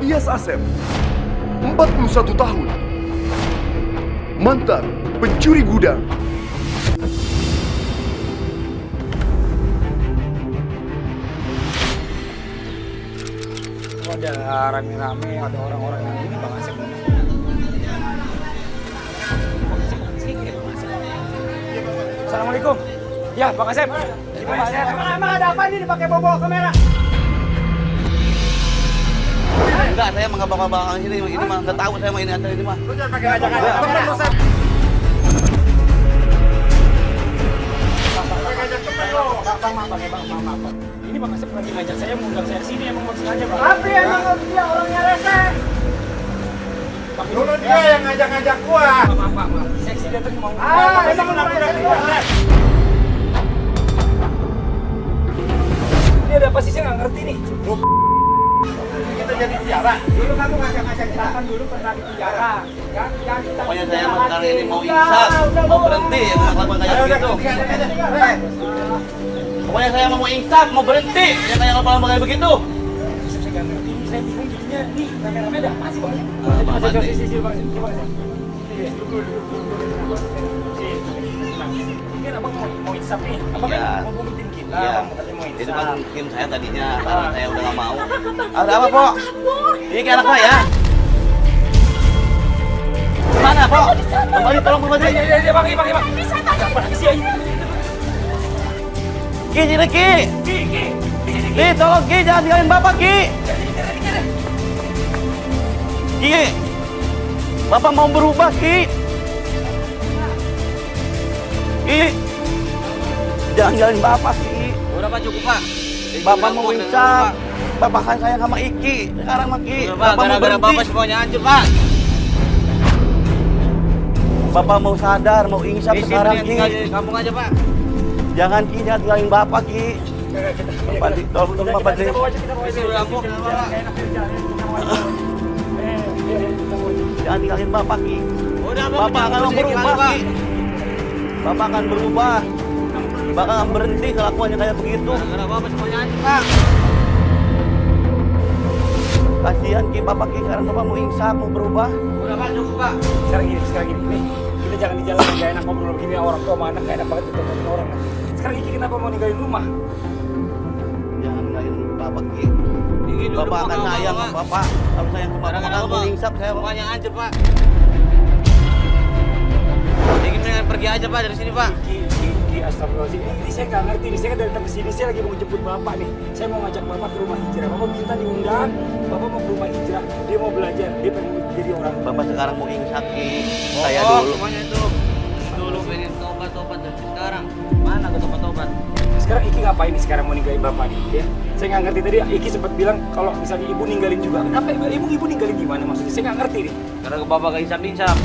alias Asep, 41 tahun, mantan pencuri gudang. Ada rame-rame, ada orang-orang yang ini Bang Asep. Assalamualaikum. Ya, Bang Asep. Emang ada apa nih dipakai bawa kamera? Enggak, saya mah nggak bakal ini mah nggak tahu saya mah ini acara ini mah. Lu jangan pakai ngajak-ngajak temen lu, Sep. Bang. Ini Bang Asep lagi ngajak saya mengundang saya sini, emang mau sengaja Bang. Tapi emang dia orangnya rese. Dulu dia yang ngajak-ngajak gua. Maaf. Seksi datang mau. Emang udah rese gua. Ini ada apa sih, saya nggak ngerti nih. Kita jadi penjara. Dulu kamu ngajak-ngajak kita kan dulu pernah di penjara. Ya, yang kita Pokoknya saya mah kali ini mau insaf, mau berhenti ya ngelakuin kayak begitu. Pokoknya saya mau insaf, mau berhenti ya kayak ngelakuin kayak begitu. Saya nggak ngerti, saya bingung jadinya. Nih, kameramen ada apa sih Bang? Apa nih? Sini Bang. Coba Bang. Ini kan abang mau insaf nih. Abang Iya. kan mau buktiin kita, Iya, abang katanya mau itu insaf. kan tim saya tadinya, karena saya udah nggak mau. Ada apa, Pok? Ini kayak anak saya. Gimana, Pok? Kembali, tolong kembali. Iya, Bang. Apa lagi sih ini? Ki, sini, Ki. Ki. Ki, tolong Ki, jangan tinggalin Bapak, Ki. Ki, Bapak mau berubah, Ki. Ki, jangan tinggalin Bapak, Ki. Udah Pak, cukup Pak. Bapak mau insaf. Bapak kan sayang sama Iki. Sekarang mah Ki. Udah Pak, Bapak mau gara-gara berhenti. Bapak semuanya hancur Pak. Bapak mau sadar, mau insaf Isi sekarang, mendingan Ki. tinggal di kampung aja Pak. Jangan Ki, jangan tinggalin Bapak, Ki. Bapak, tolong dong Bapak, Kita Ki. bawa aja, kita bawa aja. Isi udah kampung, Jangan Pak. enak di jalan, kita bawa aja. Kita bawa aja. Jangan tinggalin Bapak, Ki. Udah Bapak akan berubah, Ki. Bapak akan berubah. Bapak akan berhenti kelakuannya kayak begitu. Gara-gara Bapak semuanya hancur Pak. Kasihan Ki, Bapak Ki. Sekarang Bapak mau insaf, mau berubah. Udah Pak, cukup Pak. Sekarang gini. Nih, kita jangan di jalan, gak enak ngobrol begini. Orang tua sama anak gak enak banget ditongolin orang. Sekarang Iki kenapa mau ninggalin rumah? Jangan tinggalin Bapak, Ki. Ini dulu Bapak akan mau sayang Pak. sama Bapak. Kalau sayang sama Bapak, Gara-gara akan mau insaf saya, Pak. semuanya hancur Pak. Jadi mendingan pergi aja Pak dari sini Pak. Iki, astagfirullahaladzim. Ini saya nggak ngerti nih. Saya kan datang ke sini, saya lagi mau jemput bapak nih. Saya mau ngajak bapak ke rumah hijrah. Bapak minta diundang. Bapak mau ke rumah hijrah. Dia mau belajar. Dia pengen jadi orang. Bapak sekarang mau insaf, Ki. Oh, Saya dulu. semuanya itu. Dulu pengen tobat dan sekarang mana ke tobat-tobat? Sekarang Iki ngapain nih? Sekarang mau ninggalin bapak nih, ya? Saya nggak ngerti tadi. Iki sempat bilang kalau misalnya ibu ninggalin juga. Kenapa ibu ninggalin gimana maksudnya? Saya nggak ngerti nih. Karena ke Bapak gak insaf-insaf.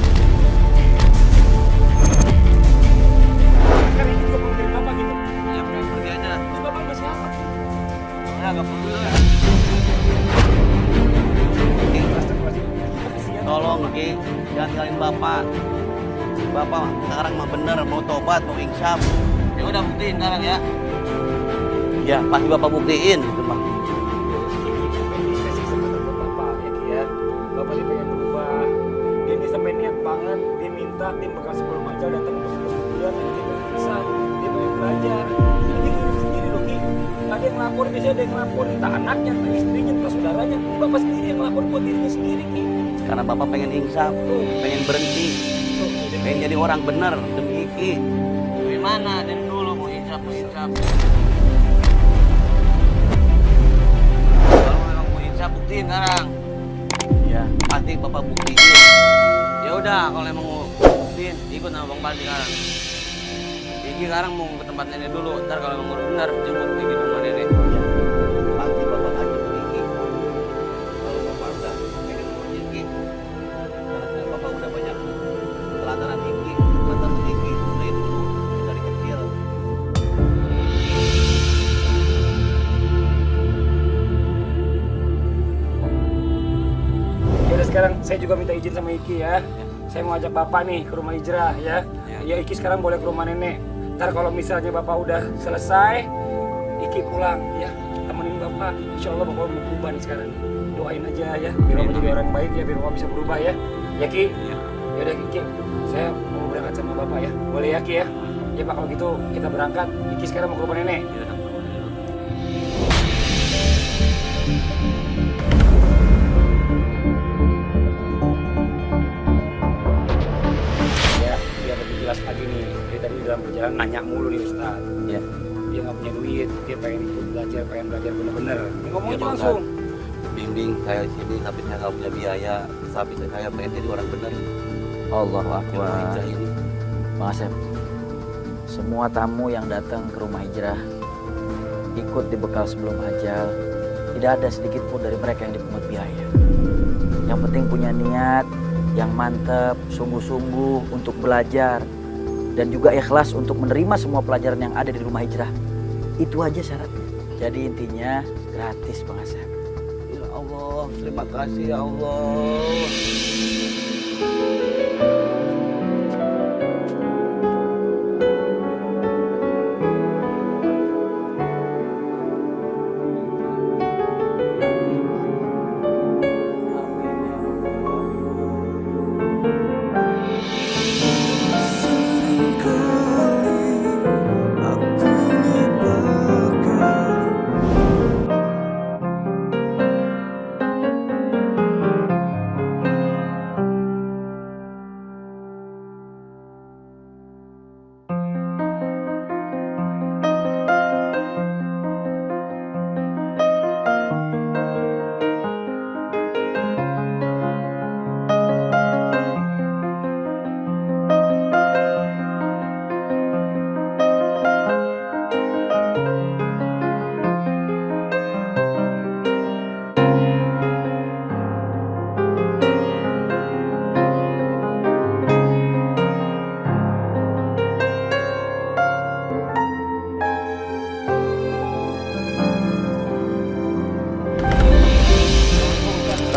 Sekarang Iki juga mau ninggalin bapak gitu. Ya udah pergi aja. Terus bapak masih apa? Ya gak perlu lah. Astagfirullahaladzim. Kasihan. Tolong, Ki. Jangan tinggalin Bapak. Bapak sekarang mah bener mau tobat, mau insaf. Ya udah buktiin sekarang ya. Ya, pasti Bapak buktiin gitu mah. Dikasih kesempatan buat bapak ya Ki ya. Bapak dia pengen berubah. Dia sampai niat banget. Dia minta tim bekas sebelum aja datang untuk ketemu dia. Dia pengen bisa. Dia pengen belajar. Dia hidup sendiri loh Ki. Nggak ada yang ngelaporin. Biasanya ada yang ngelaporin. Entah anaknya, entah istrinya, entah saudaranya. Bapak sendiri yang ngelaporin buat dirinya sendiri Ki. Karena Bapak pengen insaf, pengen berhenti, Tuh, Ki. pengen jadi orang bener demi Iki. Dari mana? Dari dulu mau insaf. Kalau memang mau insaf buktiin sekarang. Ya, pasti Bapak buktiin. Ya udah kalau emang mau buktiin ikut sama Bang Baldi sekarang. Iki sekarang mau ke tempat nenek dulu. Ntar kalau emang udah benar jemput Iki ke rumah nenek. Ya, pasti Bapak akan jemput Iki. Kalau Bapak udah pengen ngurus Iki. Karena Bapak udah banyak telatanan Iki, telatanan Iki dari dulu, dari kecil. Ya udah sekarang saya juga minta izin sama Iki ya. Saya mau ajak bapak nih ke rumah hijrah ya. Ya Iki sekarang boleh ke rumah nenek. Ntar kalau misalnya bapak udah selesai, Iki pulang ya. Temenin bapak. Insya Allah bapak mau berubah nih sekarang. doain aja ya, biar bapak jadi orang baik ya, biar bapak bisa berubah ya. Ya Ki, ya udah Ki, saya mau berangkat sama bapak ya, boleh ya Ki ya? Ya Pak, kalau gitu kita berangkat. Ki sekarang mau ke rumah nenek. Ya udah. Ya, biar lebih jelas lagi nih. Dia tadi dalam perjalanan nanya mulu nih Ustaz. Iya. Dia nggak punya duit, dia pengen ikut belajar, pengen belajar bener-bener. Ya, ngomong Iya, aja Bang, langsung. Bimbing saya di sini, tapi saya nggak punya biaya. Tapi saya pengen jadi orang benar. Allahu Yang Akbar. hijrah ini. Bang Asep, semua tamu yang datang ke rumah hijrah ikut dibekal sebelum ajal. Tidak ada sedikit pun dari mereka yang dipungut biaya. Yang penting punya niat yang mantap, sungguh-sungguh untuk belajar dan juga ikhlas untuk menerima semua pelajaran yang ada di rumah hijrah. Itu aja syaratnya. Jadi intinya gratis Bang Asep. Ya Allah, terima kasih ya Allah.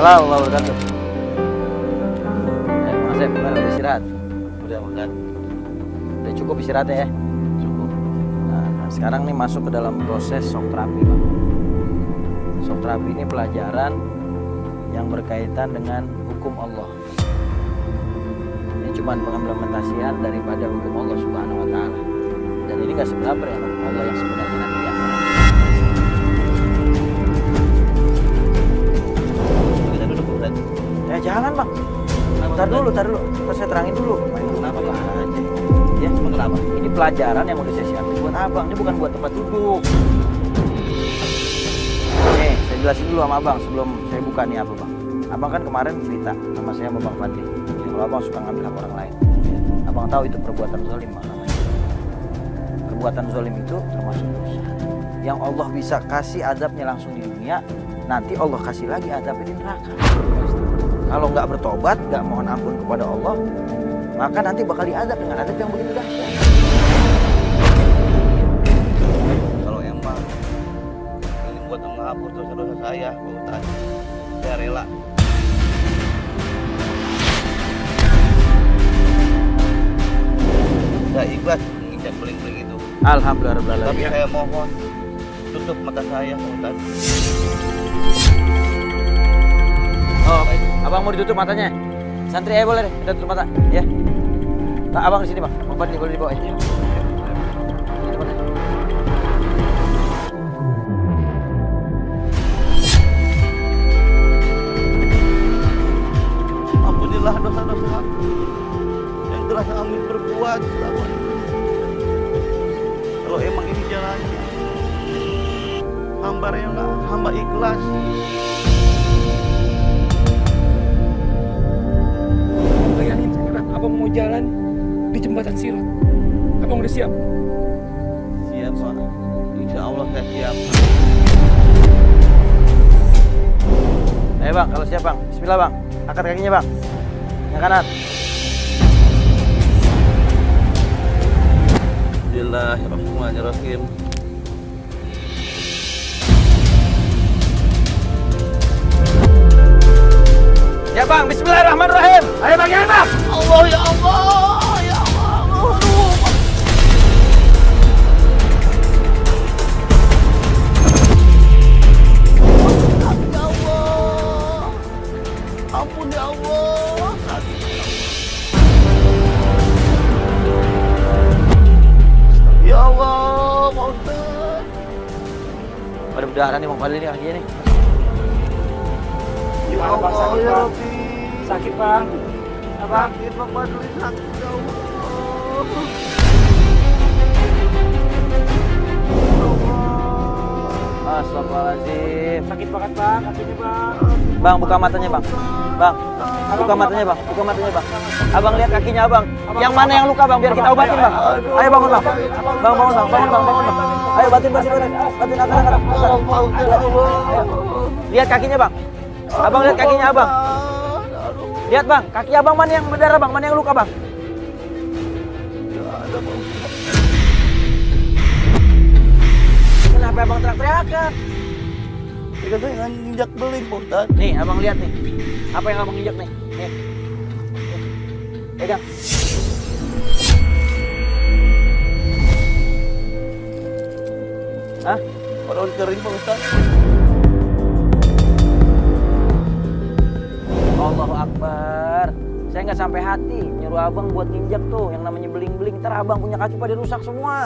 Assalamualaikum warahmatullahi wabarakatuh. Bang Asep, gimana udah istirahat? Udah makan. Udah cukup istirahatnya ya? Cukup. Nah, sekarang nih masuk ke dalam proses shock terapi, Bang. Shock terapi ini pelajaran yang berkaitan dengan hukum Allah. Ini cuma pengimplementasian daripada hukum Allah Subhanahu wa Ta'ala. Dan ini gak seberapa ya hukum Allah yang sebenarnya nanti di akhirat. Kita duduk, Ustaz. Jangan Bang. Ntar dulu. Ntar saya terangin dulu. Kenapa Bang? Aja. Ya, Emang kenapa? ini pelajaran yang udah saya siapin buat abang. Ini bukan buat tempat duduk. Nih, saya jelasin dulu sama abang sebelum saya buka nih apa bang. Abang kan kemarin cerita sama saya sama Bang Fadli. Kalau abang suka ngambil hak orang lain. Abang tahu itu perbuatan zalim bang namanya. Perbuatan zalim itu termasuk dosa. Yang Allah bisa kasih adabnya langsung di dunia, nanti Allah kasih lagi adabnya di neraka. Kalau nggak bertobat, nggak mohon ampun kepada Allah, maka nanti bakal diadab dengan adab yang begitu dahsyat. Kalau emang ini buat menghapus dosa-dosa saya, Pak Ustaz, saya rela. Saya ikhlas menginjak beling-beling itu. Alhamdulillah rabbil Tapi alamin. saya mohon tutup mata saya, Pak Ustaz. Oh, abang mau ditutup matanya? Santri aja boleh deh, kita tutup mata, ya. Nah, abang di sini bang, Bang Fadli boleh dibawa ya. Tutup mata. Ampunilah dosa-dosa aku yang telah kami perbuat selama ini. Kalau emang ini jalannya, hamba rela, hamba ikhlas. Bayangin sekarang abang mau jalan di jembatan Sirat. Abang udah siap? Siap, Pak. Insya Allah saya siap. Ayo bang, kalau siap bang, bismillah bang. Angkat kakinya bang, yang kanan. Bismillahirrahmanirrahim. Ya bang, bismillahirrahmanirrahim. Ayo bang, ya bang! Allah ya Allah, ya Allah. Aduh. Ya Allah. Darah nih Bang Fadli nih kakinya nih. Gimana bang, sakit ya bang? Rabbi. Sakit bang? Abang? Sakit Bang Fadli, sakit ya Allah. Astagfirullahaladzim. Sakit banget bang, kakinya bang. Bang, buka matanya bang. Bang, buka matanya bang. Buka matanya bang. Abang lihat kakinya abang. Yang mana yang luka bang? Biar kita obatin bang. Ayo bangun bang. Bang bangun bang. Bangun bang. Bangun bang. Ayo batin. Batin angkat. Lihat kakinya bang. Abang lihat kakinya abang. Lihat bang. Kaki abang mana yang berdarah bang? Mana yang luka bang? Kenapa abang teriak-teriakan? Dikatakan injak beling Pak Ustaz. Nih, abang lihat nih. Apa yang abang injak nih? Nih. Pegang. Hah? Daun kering Pak Ustaz. Allahu Akbar. Saya nggak sampai hati nyuruh abang buat nginjak tuh yang namanya beling-beling. Ntar abang punya kaki pada rusak semua.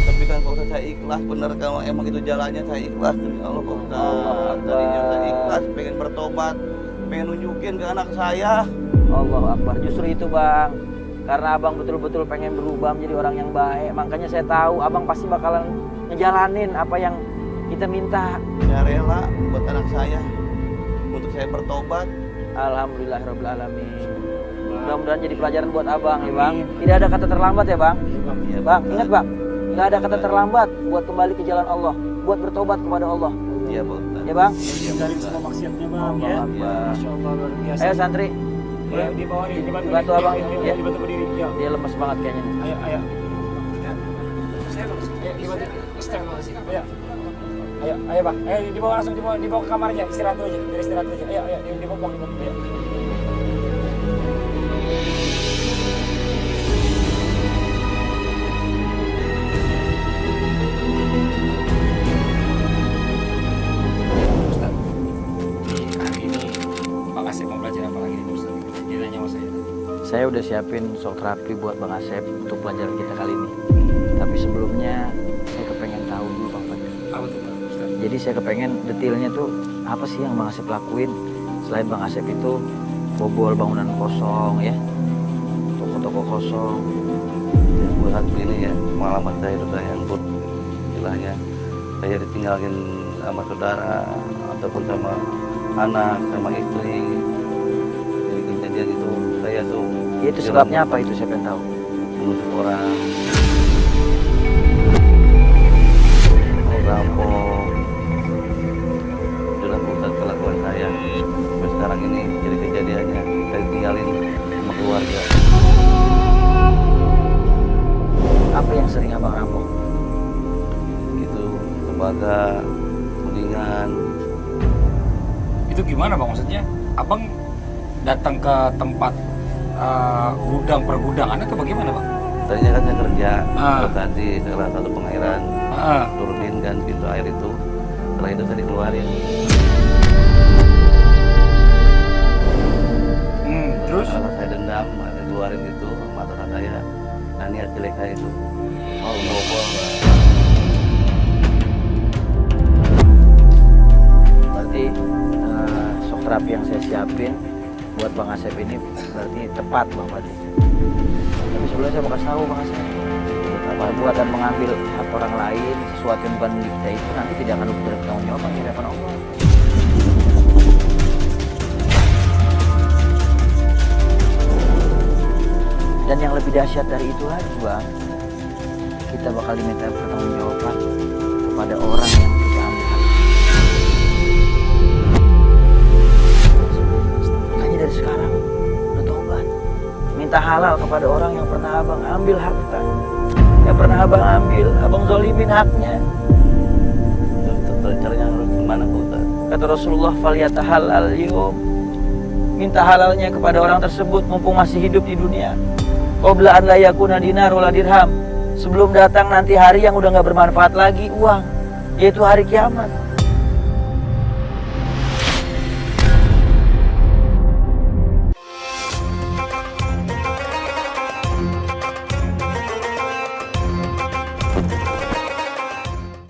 Tapi kan Pak Ustaz saya ikhlas, bener kalau emang itu jalannya saya ikhlas demi Allah Pak Ustaz. Tadinya saya ikhlas, pengen bertobat, pengen nunjukin ke anak saya. Allahu Akbar. Justru itu bang. Karena abang betul-betul pengen berubah menjadi orang yang baik. Makanya saya tahu abang pasti bakalan ngejalanin apa yang kita minta. Saya rela buat anak saya, untuk saya bertobat. Alhamdulillahirrahmanirrahim. Mudah-mudahan jadi pelajaran buat abang ya bang. Tidak ada kata terlambat ya bang. Iya, Bang, ingat bang. Nggak ada kata terlambat buat kembali ke jalan Allah. Buat bertobat kepada Allah. Iya Pak Ustaz. Ya bang. Dari semua maksiatnya bang ya. Allahu Akbar. Masya Allah luar biasa. Ayo santri. Ya, di bawah nih, Dibantu abang. Ya. Dibantu berdiri. Ya. Dia lemes banget kayaknya nih. Ayo. Ya. Saya bang, ya, dibantu. Ayo. Ayo bang. Dibawa langsung dibawa ke kamarnya. Istirahat dulu aja. Biar istirahat dulu aja. Ayo. Dibawa bang. Ayo. Ustaz, hari ini Bang Asep mau belajar apa lagi nih Ustaz? Dia nanya sama saya. Saya udah siapin shock terapi buat Bang Asep untuk pelajaran kita kali ini. Tapi sebelumnya saya kepengen tahu dulu Bang Fadli. Apa tuh Bang Ustaz? Jadi saya kepengen detailnya tuh apa sih yang Bang Asep lakuin selain Bang Asep itu bobol bangunan kosong ya, toko-toko kosong. Buat begini ya, pengalaman saya itu saya yang pun istilahnya saya ditinggalin sama saudara ataupun sama anak, sama istri. Jadi kejadian itu saya tuh Ya, itu sebabnya apa itu saya pengen tahu. menusuk orang, mau rampok. Itulah pusat kelakuan saya. Sampai sekarang ini jadi kejadiannya saya tinggalin sama keluarga. Apa yang sering abang rampok? Itu tembaga, kuningan. Itu gimana bang maksudnya? Abang datang ke tempat gudang pergudangan atau bagaimana bang? Tadinya kan saya kerja Ah. tadi salah satu pengairan, turunin kan pintu air itu. Setelah itu saya dikeluarin. Terus? Karena saya dendam, saya keluarin itu sama atasan saya. Nah niat jelek saya itu. Oh ngobol. Berarti shock terapi yang saya siapin buat Bang Asep ini berarti tepat Bang Fadli. Tapi sebelumnya saya mau kasih tahu Bang Asep, perbuatan mengambil hak orang lain sesuatu yang bukan milik kita itu nanti tidak akan bertanggung jawab di hadapan Allah. Dan yang lebih dahsyat dari itu lagi Bang, kita bakal diminta pertanggungjawaban kepada orang yang kita ambil hak. Makanya dari sekarang bertobat, minta halal kepada orang yang pernah abang ambil harta, yang pernah abang ambil, abang zolimin haknya. Caranya harus gimana Pak Ustaz? Kata Rasulullah, "Falyatahalal yum." Minta halalnya kepada orang tersebut mumpung masih hidup di dunia. Qabla an la yakuna dinar wala dirham. Sebelum datang nanti hari yang udah nggak bermanfaat lagi uang, yaitu hari kiamat.